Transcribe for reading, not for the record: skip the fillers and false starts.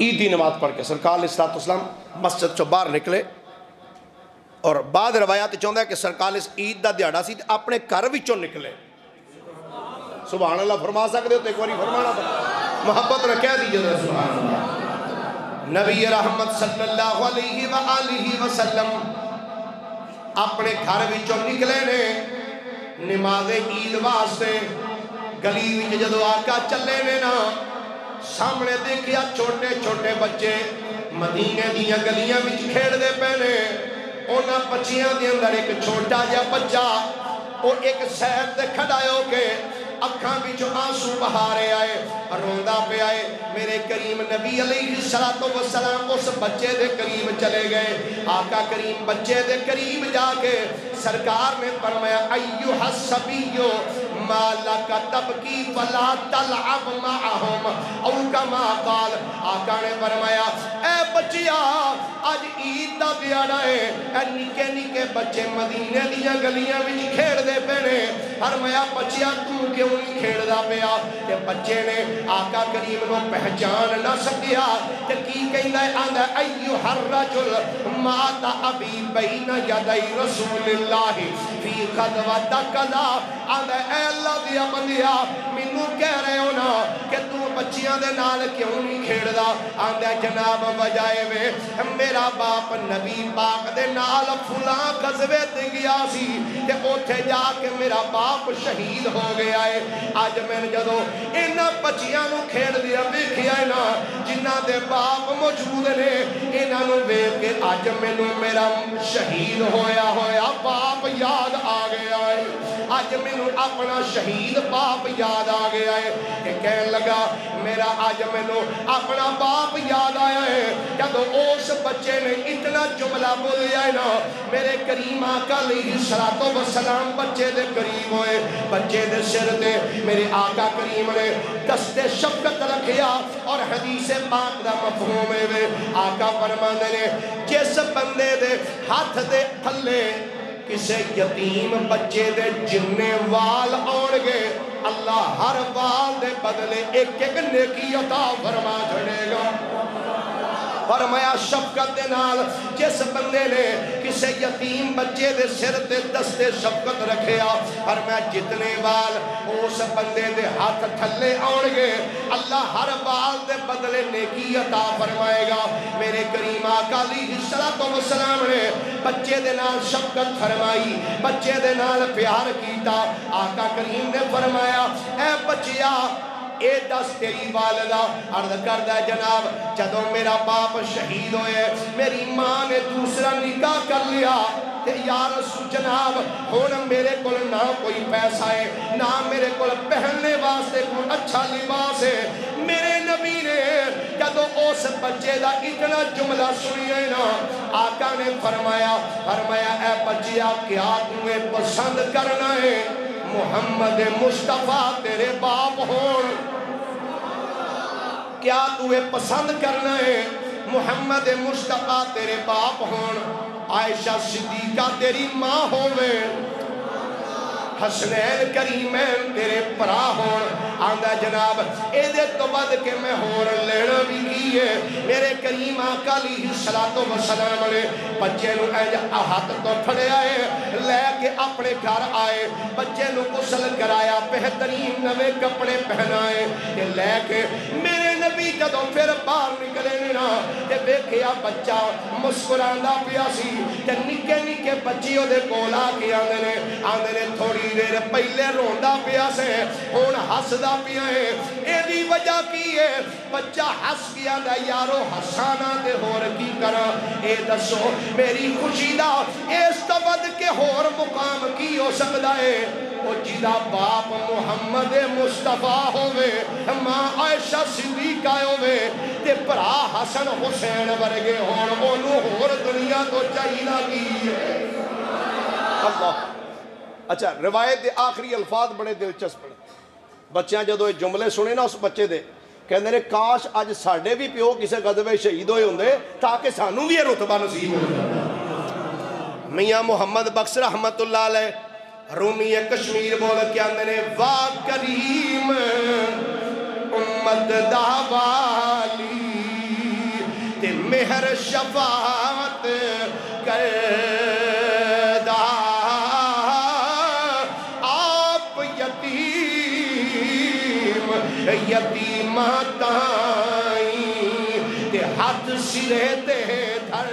عید کی نماز پڑھ کے سرکار علیہ الصلوۃ والسلام مسجد چو باہر نکلے اور بعد روایات چاہتا ہے کہ سرکار عید دا دیہڑا سی اپنے گھر وچوں نکلے. سبحان اللہ فرما سکتے ہو تو ایک باری فرمانا تھا محبت نہ کہہ دیجئے سبحان اللہ. نبی رحمت صلی اللہ علیہ وآلہ وسلم اپنے گھر وچوں نکلے نے نماز عید واسطے. گلی وچ جدو آقا چلے نے نا سامنے دیکھیا چھوٹے چھوٹے بچے مدینے دیاں گلیاں وچ کھیڑ دے پہنے. اونا بچیاں دے اندر ایک چھوٹا جا بچہ وہ ایک سید دے کھڑائے ہو کے اکھاں بچوں آنسو بہارے آئے روندا پہ آئے. میرے کریم نبی علیہ السلام اس بچے دے قریب چلے گئے. آقا کریم بچے دے قریب جا کے سرکار نے فرمایا ایوہ الصبیو ما لکا تبکی فلا تلعب معہم او کما قال. آقا نے فرمایا اے بچیا آج عید دا دیاڑا ہے اے نکے نکے بچے مدینے دیاں گلیاں وچ کھیڑ دے پینے. فرمایا بچیا تو کیوں نہیں کھیڑ دا پیا؟ کہ بچے نے آقا کریم نو پہچان نہ سکیا کہ کی کہندا ہے آندا ایوہ الرجل مات ابی بین یدی رسول اللہ فی غزوۃ کذا. آندا اے اللہ دیا بندیا مینوں کہہ رہے ہو نا کہ تو بچیاں دے نال کیوں نہیں کھیڑدا؟ آندا جناب وجائے وے میرا باپ نبی پاک دے نال فلاں غزوے تے گیا سی تے اوتھے جا کے میرا باپ شہید ہو گیا ہے. اج میں جدوں انہاں بچیاں نو کھیڑ دیا ویکھیا ہے نا جنہاں دے باپ موجود نے انہاں نو ویکھ کے اج مینوں میرا شہید ہویا باپ یاد آ گیا ہے. اج مینوں اپنا شہید باپ یاد آ گیا ہے. کہ کہن لگا میرا اج مینوں اپنا باپ یاد آیا ہے. جدوں اس بچے نے اتنا جملہ بولیا ہے نا میرے کریم آقا علیہ الصلوۃ والسلام بچے دے قریب ہوئے. بچے دے سر تے میرے آقا کریم نے دست شفقت رکھیا اور حدیث پاک دا مفہوم ہے آقا فرماندے نے جس بندے دے ہاتھ دے تھلے کسے یتیم بچے دے جننے وال آن گے اللہ ہر وال دے بدلے ایک ایک نیکی عطا فرما چھڑے گا. فرمایا شفقت دے نال جس بندے نے کسے یتیم بچے دے سر تے دست شفقت رکھیا فرمایا جتنے وال اس بندے دے ہاتھ تھلے آن گے اللہ ہر وال دے بدلے نیکی عطا فرمائے گا. میرے کریم آقا علیہ السلام نے بچے دے نال شفقت فرمائی بچے دے نال پیار کیتا. آقا کریم نے فرمایا اے بچیا اے دس تیری والدہ. عرض کردہ جناب جدوں میرا باپ شہید ہوئے میری ماں نے دوسرا نکاح کر لیا تے یا رسول جناب ہون میرے کول نہ کوئی پیسہ ہے نہ میرے کول پہننے واسطے کوئی اچھا لباس ہے. میرے نبی نے جدوں اس بچے دا اتنا جملہ سنیا نا آقا نے فرمایا اے بچیا کیا تمہیں پسند کرنا ہے محمد مصطفیٰ تیرے باپ ہون؟ کیا تمہیں پسند کرنا ہے محمد مصطفیٰ تیرے باپ ہون؟ عائشہ صدیقہ تیری ماں ہووے حسنین کریمین تیرے پرا ہون. آندہ جناب اے دے تو بعد کہ میں ہور لینا بھی کیے. میرے کریم آقا علیہ السلام نے بچے نو ہاتھ تو پھڑے آئے لے کے اپنے گھر آئے بچے نو غسل کرایا بہترین نوے کپڑے پہنائے لے کے میرے نبی جدوں پھر باہر نکلے نا تے دیکھیا بچہ مسکراندا پیا سی تے نکے نکے بچی دے کول آ کے آندے نے تھوڑی دیر پہلے روندا پیا سے ہن ہسدا پیا ہے. اے دی وجہ کی ہے بچہ ہس گیا دا یارو ہسانا تے ہور کی کرا. اے دسو میری خوشی دا اس تو ود کے ہور مقام کی ہو سکدا ہے او جدا باپ محمد مصطفیٰ ہووے ماں عائشہ صدیقہ ہووے تے بھرا حسن حسین ورگے ہون اونوں ہور دنیا تو چاہیدا کی ہے. اللہ اچھا روایت دے آخری الفاظ بڑے دلچسپ نے. بچیاں جدو یہ جملے سنے نا اس بچے دے کہندے نے کاش اج ساڈے بھی پیو کسے غزوے شہید ہوئے ہوندے تاکہ سانوں بھی یہ رتبہ نصیب ہو جائے. میاں محمد بخش رحمت اللہ علیہ رومی کشمیر بول کے آندے نے واہ کریم امت دا والی مہر شفاعت کردہ آپ یتیمہ تائیں تے ہاتھ سرے تے دھر